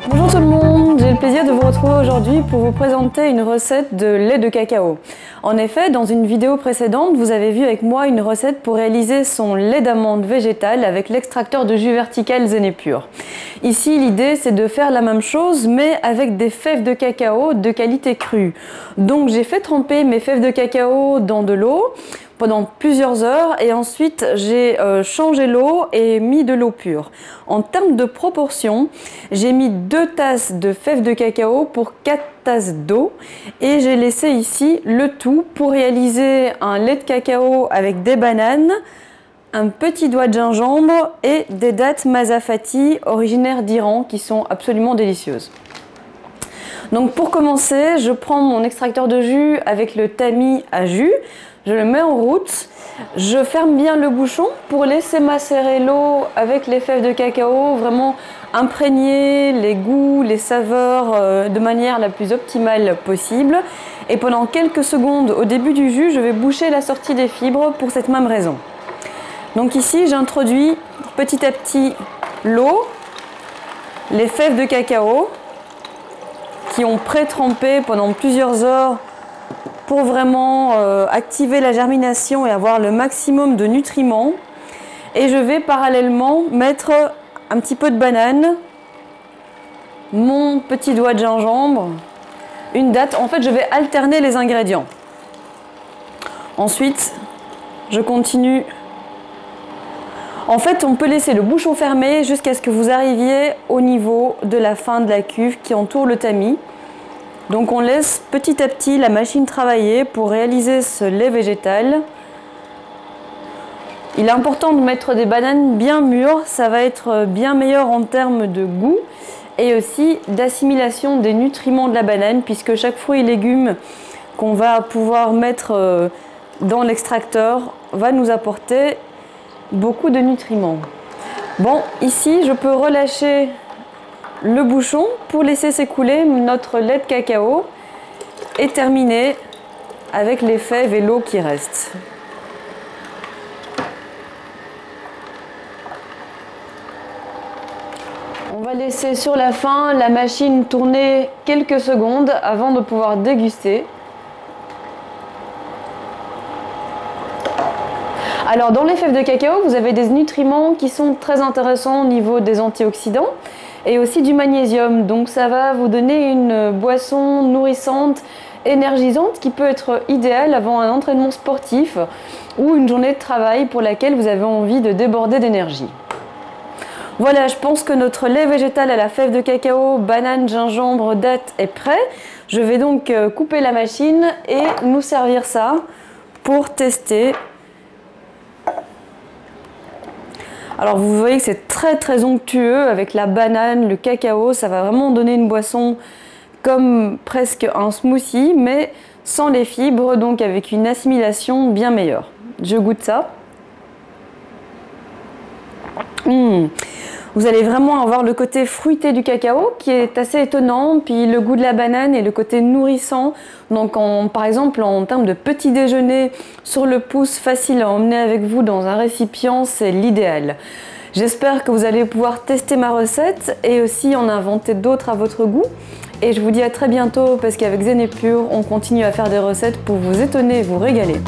Bonjour tout le monde, j'ai le plaisir de vous retrouver aujourd'hui pour vous présenter une recette de lait de cacao. En effet, dans une vidéo précédente, vous avez vu avec moi une recette pour réaliser son lait d'amande végétal avec l'extracteur de jus vertical Zenepure. Ici, l'idée c'est de faire la même chose mais avec des fèves de cacao de qualité crue. Donc j'ai fait tremper mes fèves de cacao dans de l'eau pendant plusieurs heures et ensuite j'ai changé l'eau et mis de l'eau pure. En termes de proportion, j'ai mis 2 tasses de fèves de cacao pour 4 tasses d'eau et j'ai laissé ici le tout pour réaliser un lait de cacao avec des bananes, un petit doigt de gingembre et des dattes Mazafati originaires d'Iran qui sont absolument délicieuses. Donc pour commencer, je prends mon extracteur de jus avec le tamis à jus. Je le mets en route, je ferme bien le bouchon pour laisser macérer l'eau avec les fèves de cacao, vraiment imprégner les goûts, les saveurs de manière la plus optimale possible. Et pendant quelques secondes au début du jus, je vais boucher la sortie des fibres pour cette même raison. Donc ici, j'introduis petit à petit l'eau, les fèves de cacao qui ont pré-trempé pendant plusieurs heures pour vraiment activer la germination et avoir le maximum de nutriments. Et je vais parallèlement mettre un petit peu de banane, mon petit doigt de gingembre, une date. En fait, je vais alterner les ingrédients. Ensuite, je continue. En fait, on peut laisser le bouchon fermé jusqu'à ce que vous arriviez au niveau de la fin de la cuve qui entoure le tamis. Donc on laisse petit à petit la machine travailler pour réaliser ce lait végétal. Il est important de mettre des bananes bien mûres, ça va être bien meilleur en termes de goût et aussi d'assimilation des nutriments de la banane puisque chaque fruit et légume qu'on va pouvoir mettre dans l'extracteur va nous apporter beaucoup de nutriments. Bon, ici je peux relâcher le bouchon pour laisser s'écouler notre lait de cacao et terminer avec les fèves et l'eau qui reste. On va laisser sur la fin la machine tourner quelques secondes avant de pouvoir déguster. Alors dans les fèves de cacao, vous avez des nutriments qui sont très intéressants au niveau des antioxydants et aussi du magnésium. Donc ça va vous donner une boisson nourrissante, énergisante qui peut être idéale avant un entraînement sportif ou une journée de travail pour laquelle vous avez envie de déborder d'énergie. Voilà, je pense que notre lait végétal à la fève de cacao, banane, gingembre, dattes est prêt. Je vais donc couper la machine et nous servir ça pour tester. Alors vous voyez que c'est très onctueux avec la banane, le cacao, ça va vraiment donner une boisson comme presque un smoothie mais sans les fibres, donc avec une assimilation bien meilleure. Je goûte ça. Vous allez vraiment avoir le côté fruité du cacao qui est assez étonnant, puis le goût de la banane et le côté nourrissant. Donc par exemple en termes de petit déjeuner sur le pouce, facile à emmener avec vous dans un récipient, c'est l'idéal. J'espère que vous allez pouvoir tester ma recette et aussi en inventer d'autres à votre goût. Et je vous dis à très bientôt parce qu'avec Zenepure, on continue à faire des recettes pour vous étonner et vous régaler.